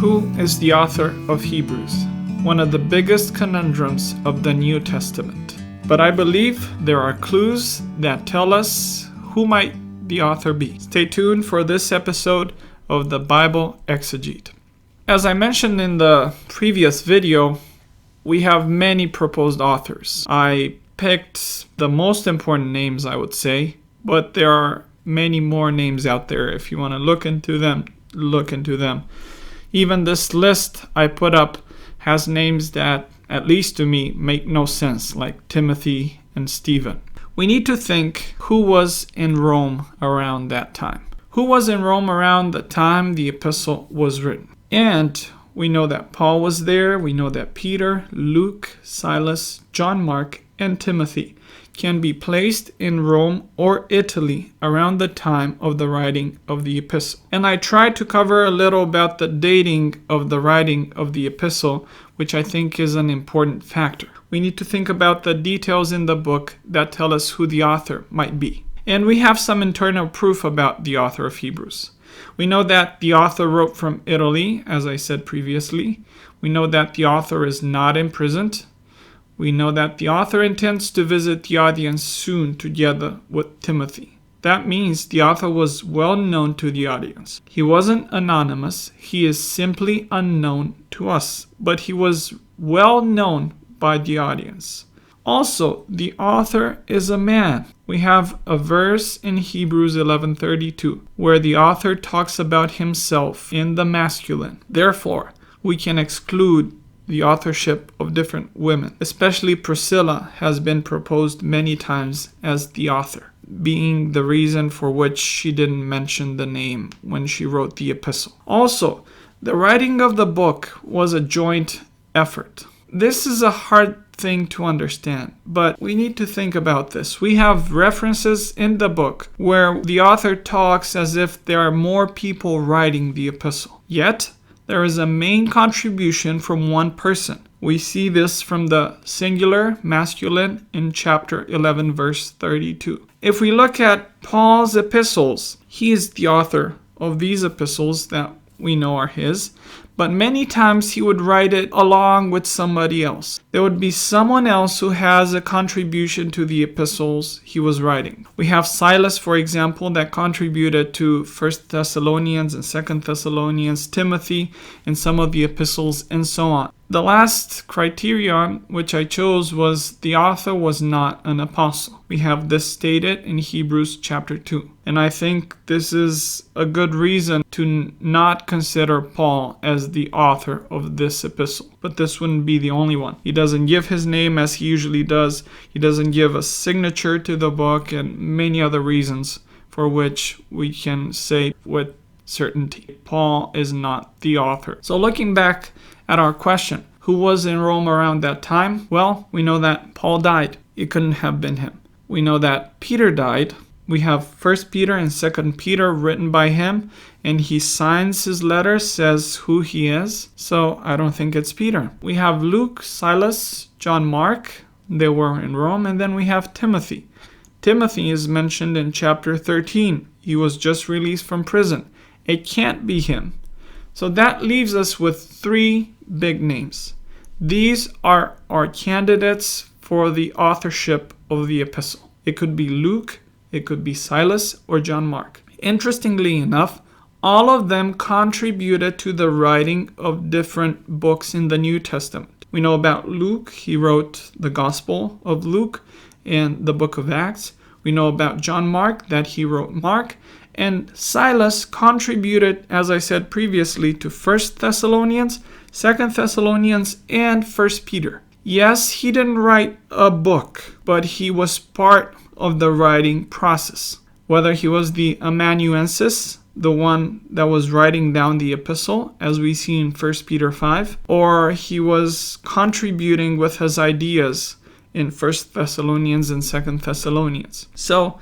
Who is the author of Hebrews? One of the biggest conundrums of the New Testament. But I believe there are clues that tell us who might the author be. Stay tuned for this episode of the Bible Exegete. As I mentioned in the previous video, we have many proposed authors. I picked the most important names, I would say, but there are many more names out there. If you want to look into them, look into them. Even this list I put up has names that, at least to me, make no sense, like Timothy and Stephen. We need to think who was in Rome around that time. Who was in Rome around the time the epistle was written? And we know that Paul was there. We know that Peter, Luke, Silas, John Mark, and Timothy can be placed in Rome or Italy around the time of the writing of the epistle. And I tried to cover a little about the dating of the writing of the epistle, which I think is an important factor. We need to think about the details in the book that tell us who the author might be. And we have some internal proof about the author of Hebrews. We know that the author wrote from Italy, as I said previously. We know that the author is not imprisoned. We know that the author intends to visit the audience soon together with Timothy. That means the author was well known to the audience. He wasn't anonymous. He is simply unknown to us, but he was well known by the audience. Also, the author is a man. We have a verse in Hebrews 11:32 where the author talks about himself in the masculine. Therefore, we can exclude the authorship of different women. Especially Priscilla has been proposed many times as the author, being the reason for which she didn't mention the name when she wrote the epistle. Also, the writing of the book was a joint effort. This is a hard thing to understand, but we need to think about this. We have references in the book where the author talks as if there are more people writing the epistle. Yet, there is a main contribution from one person. We see this from the singular masculine in chapter 11, verse 32. If we look at Paul's epistles, he is the author of these epistles that we know are his, but many times he would write it along with somebody else. There would be someone else who has a contribution to the epistles he was writing. We have Silas, for example, that contributed to 1 Thessalonians and 2 Thessalonians, Timothy, and some of the epistles, and so on. The last criterion which I chose was the author was not an apostle. We have this stated in Hebrews chapter 2. And I think this is a good reason to not consider Paul as the author of this epistle. But this wouldn't be the only one. He doesn't give his name as he usually does. He doesn't give a signature to the book, and many other reasons for which we can say with certainty Paul is not the author. So looking back at our question, who was in Rome around that time? Well, we know that Paul died. It couldn't have been him. We know that Peter died. We have 1 Peter and 2 Peter written by him, and he signs his letter, says who he is. So I don't think it's Peter. We have Luke, Silas, John Mark. They were in Rome. And then we have Timothy. Timothy is mentioned in chapter 13. He was just released from prison. It can't be him. So that leaves us with three big names. These are our candidates for the authorship of the epistle. It could be Luke, it could be Silas, or John Mark. Interestingly enough, all of them contributed to the writing of different books in the New Testament. We know about Luke. He wrote the Gospel of Luke and the book of Acts. We know about John Mark, that he wrote Mark. And Silas contributed, as I said previously, to 1 Thessalonians, 2 Thessalonians, and 1 Peter. Yes, he didn't write a book, but he was part of the writing process. Whether he was the amanuensis, the one that was writing down the epistle, as we see in 1 Peter 5, or he was contributing with his ideas in 1 Thessalonians and 2 Thessalonians. So,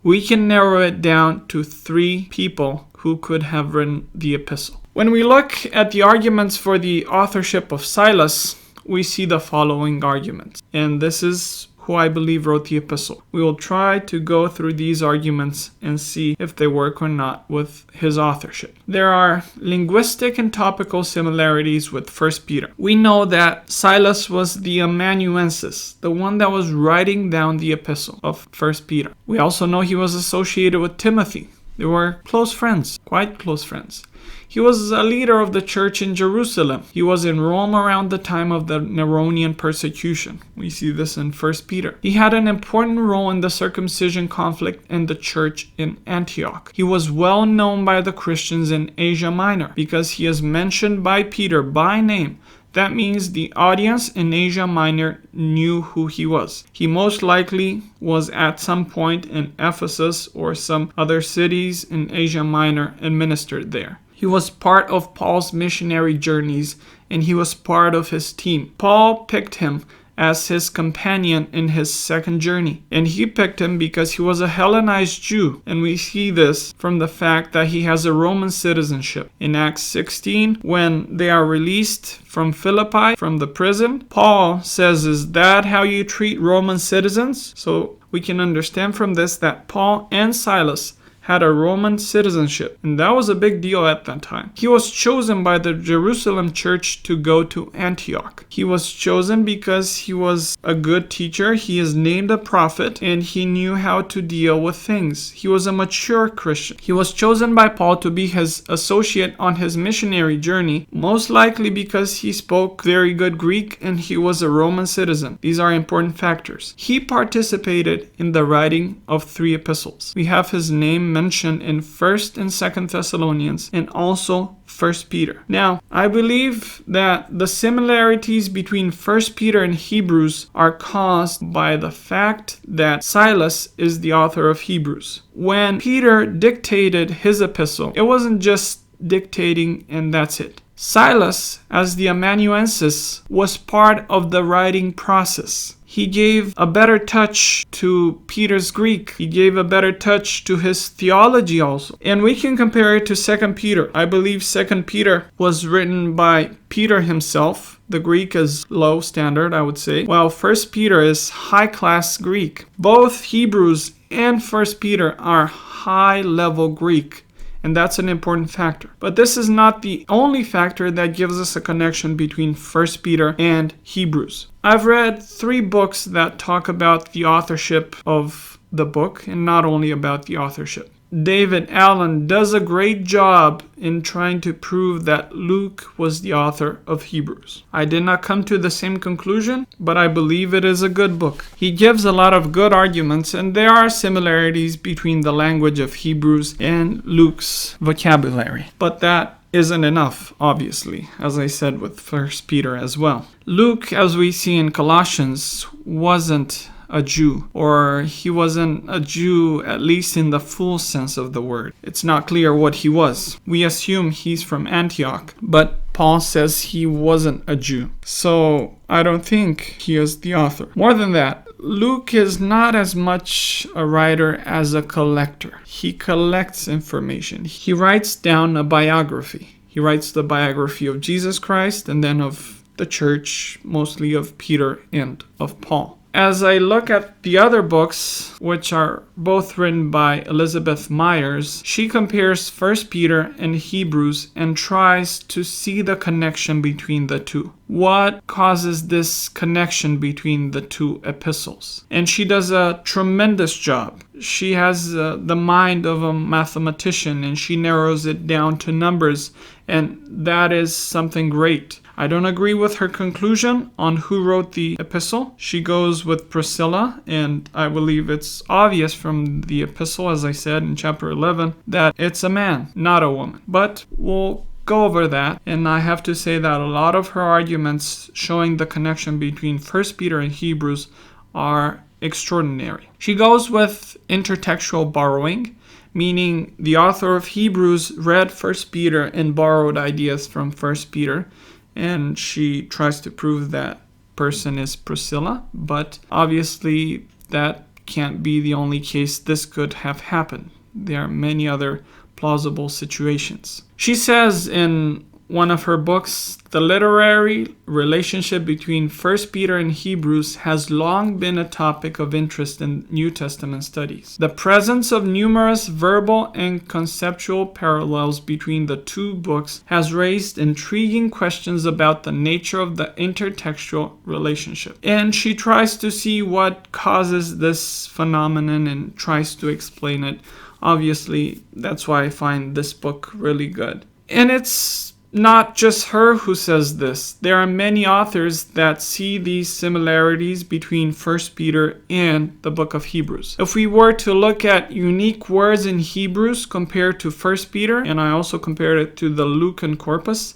we can narrow it down to three people who could have written the epistle. When we look at the arguments for the authorship of Silas, we see the following arguments. And this is who I believe wrote the epistle. We will try to go through these arguments and see if they work or not with his authorship. There are linguistic and topical similarities with 1 Peter. We know that Silas was the amanuensis, the one that was writing down the epistle of 1 Peter. We also know he was associated with Timothy. They were close friends, quite close friends. He was a leader of the church in Jerusalem. He was in Rome around the time of the Neronian persecution. We see this in 1 Peter. He had an important role in the circumcision conflict in the church in Antioch. He was well known by the Christians in Asia Minor because he is mentioned by Peter by name. That means the audience in Asia Minor knew who he was. He most likely was at some point in Ephesus or some other cities in Asia Minor and ministered there. He was part of Paul's missionary journeys, and he was part of his team. Paul picked him as his companion in his second journey, and he picked him because he was a Hellenized Jew, and we see this from the fact that he has a Roman citizenship. In Acts 16, when they are released from Philippi, from the prison, Paul says, "Is that how you treat Roman citizens?" So we can understand from this that Paul and Silas had a Roman citizenship, and that was a big deal at that time. He was chosen by the Jerusalem church to go to Antioch. He was chosen because he was a good teacher, he is named a prophet, and he knew how to deal with things. He was a mature Christian. He was chosen by Paul to be his associate on his missionary journey, most likely because he spoke very good Greek and he was a Roman citizen. These are important factors. He participated in the writing of 3 epistles. We have his name mentioned in 1st and 2nd Thessalonians and also 1 Peter. Now, I believe that the similarities between 1 Peter and Hebrews are caused by the fact that Silas is the author of Hebrews. When Peter dictated his epistle, it wasn't just dictating and that's it. Silas, as the amanuensis, was part of the writing process. He gave a better touch to Peter's Greek. He gave a better touch to his theology also. And we can compare it to 2 Peter. I believe 2 Peter was written by Peter himself. The Greek is low standard, I would say, while 1 Peter is high-class Greek. Both Hebrews and 1 Peter are high-level Greek. And that's an important factor. But this is not the only factor that gives us a connection between 1 Peter and Hebrews. I've read 3 books that talk about the authorship of the book, and not only about the authorship. David Allen does a great job in trying to prove that Luke was the author of Hebrews. I did not come to the same conclusion, but I believe it is a good book. He gives a lot of good arguments, and there are similarities between the language of Hebrews and Luke's vocabulary. But that isn't enough, obviously, as I said with 1 Peter as well. Luke, as we see in Colossians, wasn't a Jew, or he wasn't a Jew at least in the full sense of the word. It's not clear what he was. We assume he's from Antioch, but Paul says he wasn't a Jew. So I don't think he is the author. More than that, Luke is not as much a writer as a collector. He collects information. He writes down a biography. He writes the biography of Jesus Christ and then of the church, mostly of Peter and of Paul. As I look at the other books, which are both written by Elizabeth Myers, she compares 1 Peter and Hebrews and tries to see the connection between the two. What causes this connection between the 2 epistles? And she does a tremendous job. She has the mind of a mathematician, and she narrows it down to numbers, and that is something great. I don't agree with her conclusion on who wrote the epistle. She goes with Priscilla, and I believe it's obvious from the epistle, as I said in chapter 11, that it's a man, not a woman. But we'll go over that, and I have to say that a lot of her arguments showing the connection between 1 Peter and Hebrews are extraordinary. She goes with intertextual borrowing, meaning the author of Hebrews read 1 Peter and borrowed ideas from 1 Peter, and she tries to prove that person is Priscilla, but obviously that can't be the only case this could have happened. There are many other plausible situations. She says in one of her books, the literary relationship between 1 Peter and Hebrews has long been a topic of interest in New Testament studies. The presence of numerous verbal and conceptual parallels between the two books has raised intriguing questions about the nature of the intertextual relationship. And she tries to see what causes this phenomenon and tries to explain it. Obviously, that's why I find this book really good. And it's not just her who says this. There are many authors that see these similarities between 1 Peter and the book of Hebrews. If we were to look at unique words in Hebrews compared to 1 Peter, and I also compared it to the Lukan corpus,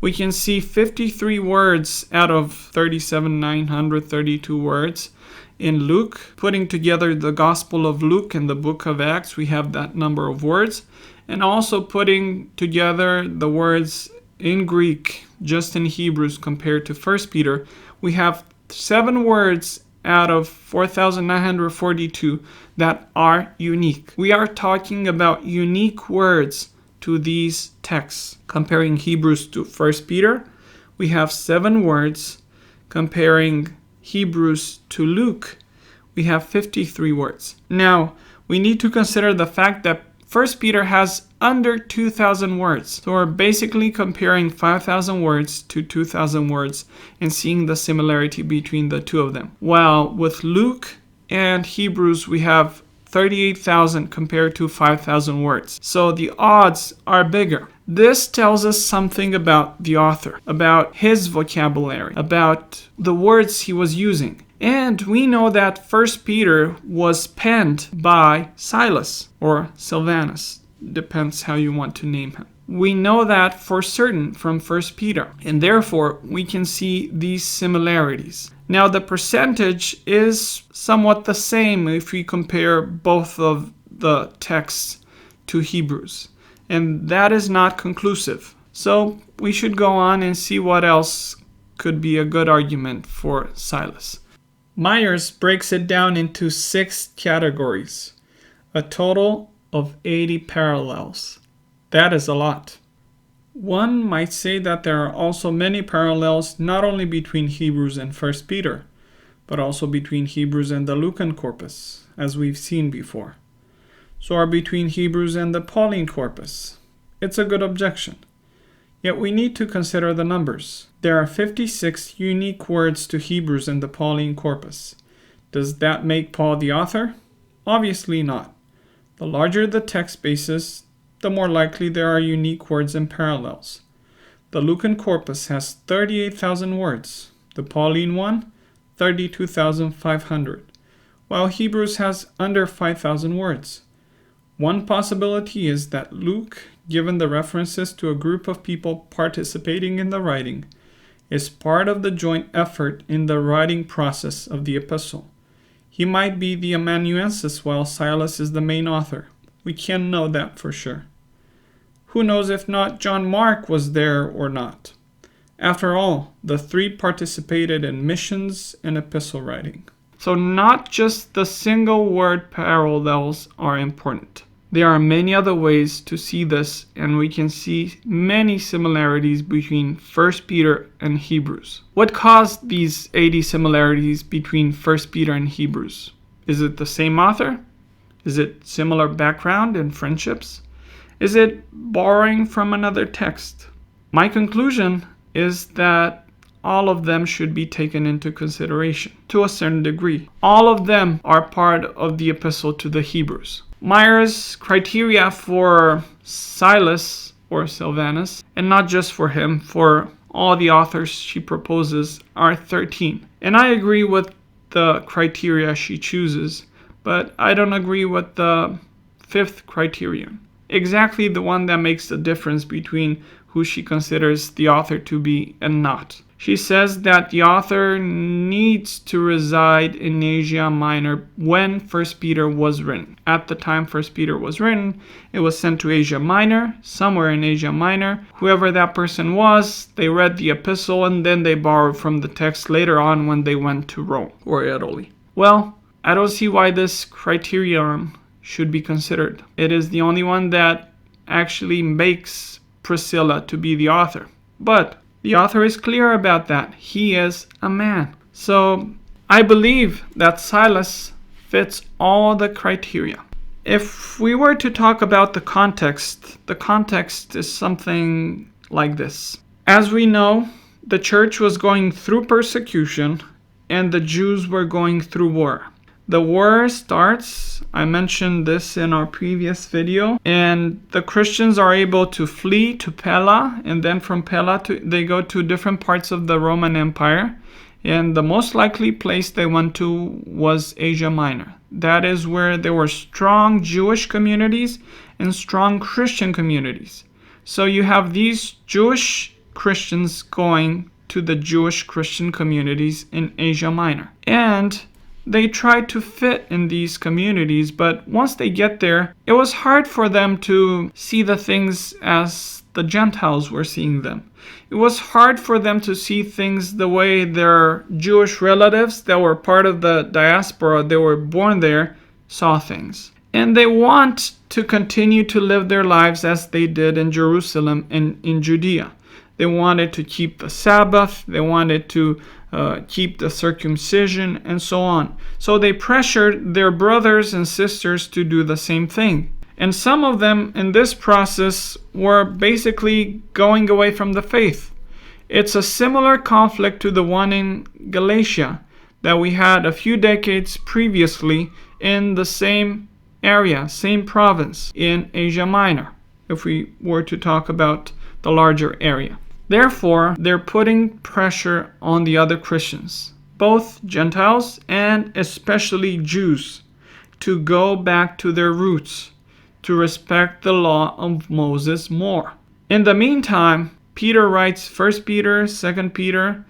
we can see 53 words out of 37,932 words. In Luke, putting together the Gospel of Luke and the book of Acts, we have that number of words. And also putting together the words in Greek, just in Hebrews compared to 1 Peter, we have 7 words out of 4,942 that are unique. We are talking about unique words to these texts. Comparing Hebrews to 1 Peter, we have 7 words. Comparing Hebrews to Luke, we have 53 words. Now, we need to consider the fact that 1 Peter has under 2,000 words. So we're basically comparing 5,000 words to 2,000 words and seeing the similarity between the two of them. While with Luke and Hebrews, we have 38,000 compared to 5,000 words. So the odds are bigger. This tells us something about the author, about his vocabulary, about the words he was using. And we know that 1 Peter was penned by Silas or Silvanus. Depends how you want to name him. We know that for certain from 1 Peter. And therefore, we can see these similarities. Now, the percentage is somewhat the same if we compare both of the texts to Hebrews. And that is not conclusive. So we should go on and see what else could be a good argument for Silas. Myers breaks it down into 6 categories, a total of 80 parallels. That is a lot. One might say that there are also many parallels not only between Hebrews and 1 Peter, but also between Hebrews and the Lukan corpus, as we've seen before. So are between Hebrews and the Pauline corpus. It's a good objection. Yet we need to consider the numbers. There are 56 unique words to Hebrews in the Pauline corpus. Does that make Paul the author? Obviously not. The larger the text basis, the more likely there are unique words and parallels. The Lukan corpus has 38,000 words. The Pauline one, 32,500. While Hebrews has under 5,000 words. One possibility is that Luke, given the references to a group of people participating in the writing, is part of the joint effort in the writing process of the epistle. He might be the amanuensis while Silas is the main author. We can't know that for sure. Who knows if not John Mark was there or not? After all, the 3 participated in missions and epistle writing. So not just the single word parallels are important. There are many other ways to see this, and we can see many similarities between 1 Peter and Hebrews. What caused these 80 similarities between 1 Peter and Hebrews? Is it the same author? Is it similar background and friendships? Is it borrowing from another text? My conclusion is that all of them should be taken into consideration to a certain degree. All of them are part of the epistle to the Hebrews. Myers' criteria for Silas or Silvanus, and not just for him, for all the authors she proposes, are 13. And I agree with the criteria she chooses, but I don't agree with the 5th criterion. Exactly the one that makes the difference between who she considers the author to be and not. She says that the author needs to reside in Asia Minor when 1 Peter was written. At the time 1 Peter was written, it was sent to Asia Minor, somewhere in Asia Minor. Whoever that person was, they read the epistle and then they borrowed from the text later on when they went to Rome or Italy. Well, I don't see why this criterion should be considered. It is the only one that actually makes Priscilla to be the author. But the author is clear about that. He is a man. So I believe that Silas fits all the criteria. If we were to talk about the context is something like this. As we know, the church was going through persecution and the Jews were going through war. The war starts, I mentioned this in our previous video, and the Christians are able to flee to Pella, and then from Pella they go to different parts of the Roman Empire, and the most likely place they went to was Asia Minor. That is where there were strong Jewish communities and strong Christian communities. So you have these Jewish Christians going to the Jewish Christian communities in Asia Minor. And they tried to fit in these communities, but once they get there, it was hard for them to see the things as the Gentiles were seeing them. It was hard for them to see things the way their Jewish relatives that were part of the diaspora, they were born there, saw things. And they want to continue to live their lives as they did in Jerusalem and in Judea. They wanted to keep the Sabbath, they wanted to keep the circumcision, and so on. So they pressured their brothers and sisters to do the same thing. And some of them in this process were basically going away from the faith. It's a similar conflict to the one in Galatia that we had a few decades previously in the same area, same province in Asia Minor, if we were to talk about the larger area. Therefore, they're putting pressure on the other Christians, both Gentiles and especially Jews, to go back to their roots, to respect the law of Moses more. In the meantime, Peter writes 1 Peter, 2 Peter,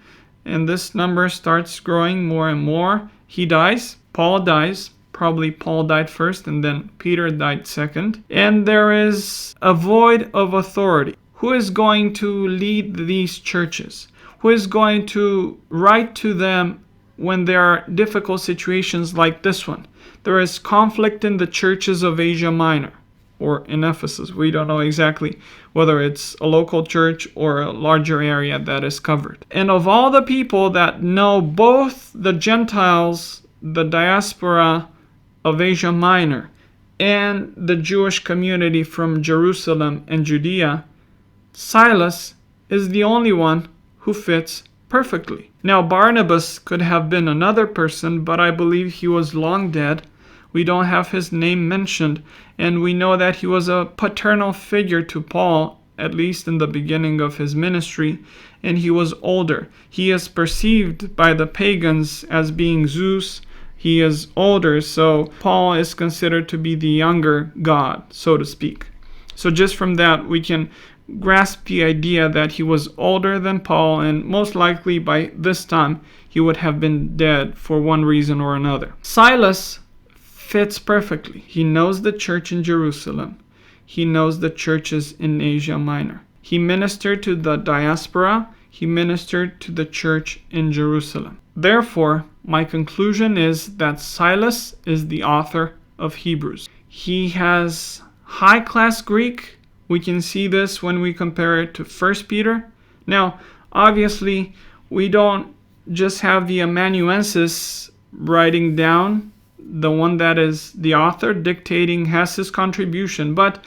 and this number starts growing more and more. He dies, Paul dies, probably Paul died first and then Peter died second, and there is a void of authority. Who is going to lead these churches? Who is going to write to them when there are difficult situations like this one? There is conflict in the churches of Asia Minor or in Ephesus. We don't know exactly whether it's a local church or a larger area that is covered. And of all the people that know both the Gentiles, the diaspora of Asia Minor, and the Jewish community from Jerusalem and Judea, Silas is the only one who fits perfectly. Now, Barnabas could have been another person, but I believe he was long dead. We don't have his name mentioned, and we know that he was a paternal figure to Paul, at least in the beginning of his ministry, and he was older. He is perceived by the pagans as being Zeus. He is older, so Paul is considered to be the younger god, so to speak. So just from that, we can grasp the idea that he was older than Paul, and most likely by this time he would have been dead for one reason or another. Silas fits perfectly. He knows the church in Jerusalem. He knows the churches in Asia Minor. He ministered to the diaspora. He ministered to the church in Jerusalem. Therefore, my conclusion is that Silas is the author of Hebrews. He has high-class Greek. We can see this when we compare it to 1 Peter. Now, obviously, we don't just have the amanuensis writing down, the one that is the author dictating has his contribution. But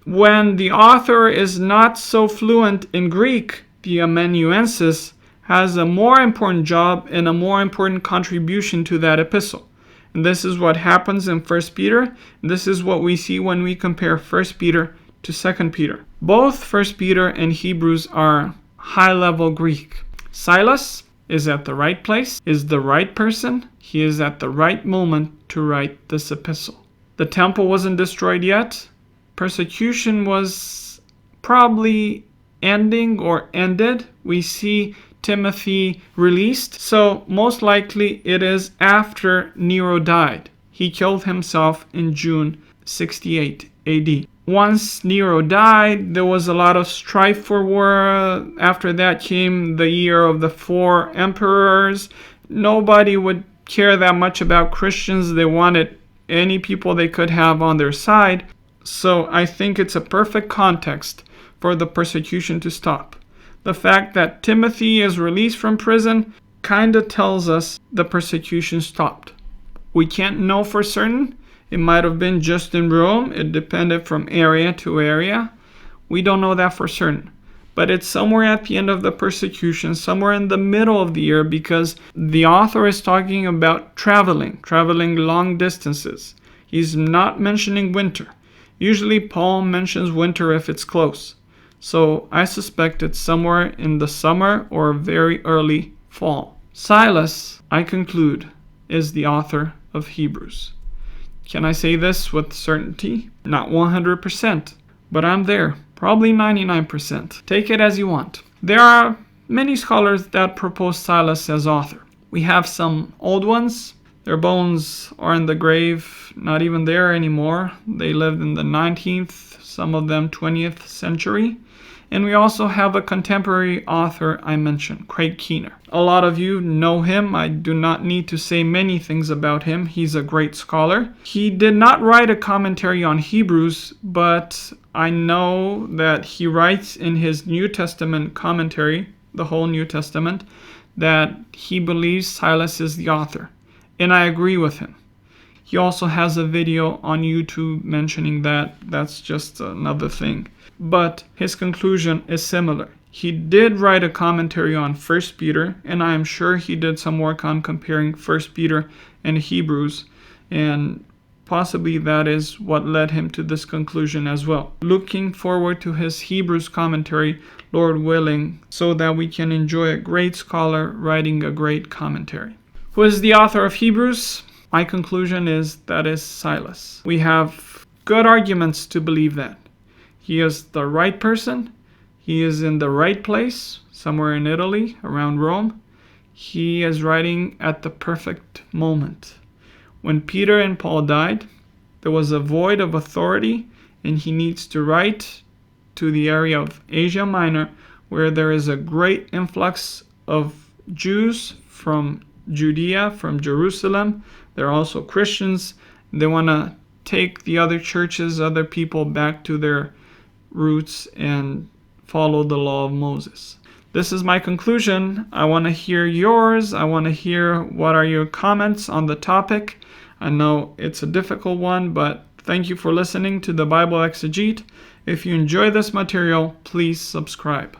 when the author is not so fluent in Greek, the amanuensis has a more important job and a more important contribution to that epistle. And this is what happens in 1 Peter. And this is what we see when we compare 1 Peter to 2 Peter. Both 1 Peter and Hebrews are high-level Greek. Silas is at the right place, is the right person. He is at the right moment to write this epistle. The temple wasn't destroyed yet. Persecution was probably ending or ended. We see Timothy released. So most likely it is after Nero died. He killed himself in June 68 AD. Once Nero died, there was a lot of strife for war. After that came the year of the 4 emperors. Nobody would care that much about Christians. They wanted any people they could have on their side. So I think it's a perfect context for the persecution to stop. The fact that Timothy is released from prison kind of tells us the persecution stopped. We can't know for certain. It might have been just in Rome. It depended from area to area. We don't know that for certain. But it's somewhere at the end of the persecution, somewhere in the middle of the year, because the author is talking about traveling long distances. He's not mentioning winter. Usually Paul mentions winter if it's close. So I suspect it's somewhere in the summer or very early fall. Silas, I conclude, is the author of Hebrews. Can I say this with certainty? Not 100%, but I'm there. Probably 99%. Take it as you want. There are many scholars that propose Silas as author. We have some old ones. Their bones are in the grave, not even there anymore. They lived in the 19th, some of them 20th century. And we also have a contemporary author I mentioned, Craig Keener. A lot of you know him. I do not need to say many things about him. He's a great scholar. He did not write a commentary on Hebrews, but I know that he writes in his New Testament commentary, the whole New Testament, that he believes Silas is the author. And I agree with him. He also has a video on YouTube mentioning that. That's just another thing. But his conclusion is similar. He did write a commentary on 1 Peter, and I am sure he did some work on comparing 1 Peter and Hebrews, and possibly that is what led him to this conclusion as well. Looking forward to his Hebrews commentary, Lord willing, so that we can enjoy a great scholar writing a great commentary. Who is the author of Hebrews? My conclusion is that is Silas. We have good arguments to believe that. He is the right person. He is in the right place, somewhere in Italy, around Rome. He is writing at the perfect moment. When Peter and Paul died, there was a void of authority, and he needs to write to the area of Asia Minor, where there is a great influx of Jews from Judea, from Jerusalem. They're also Christians. They want to take the other churches, other people back to their roots and follow the law of Moses. This is my conclusion. I want to hear yours. I want to hear what are your comments on the topic. I know it's a difficult one, but thank you for listening to the Bible Exegete. If you enjoy this material, please subscribe.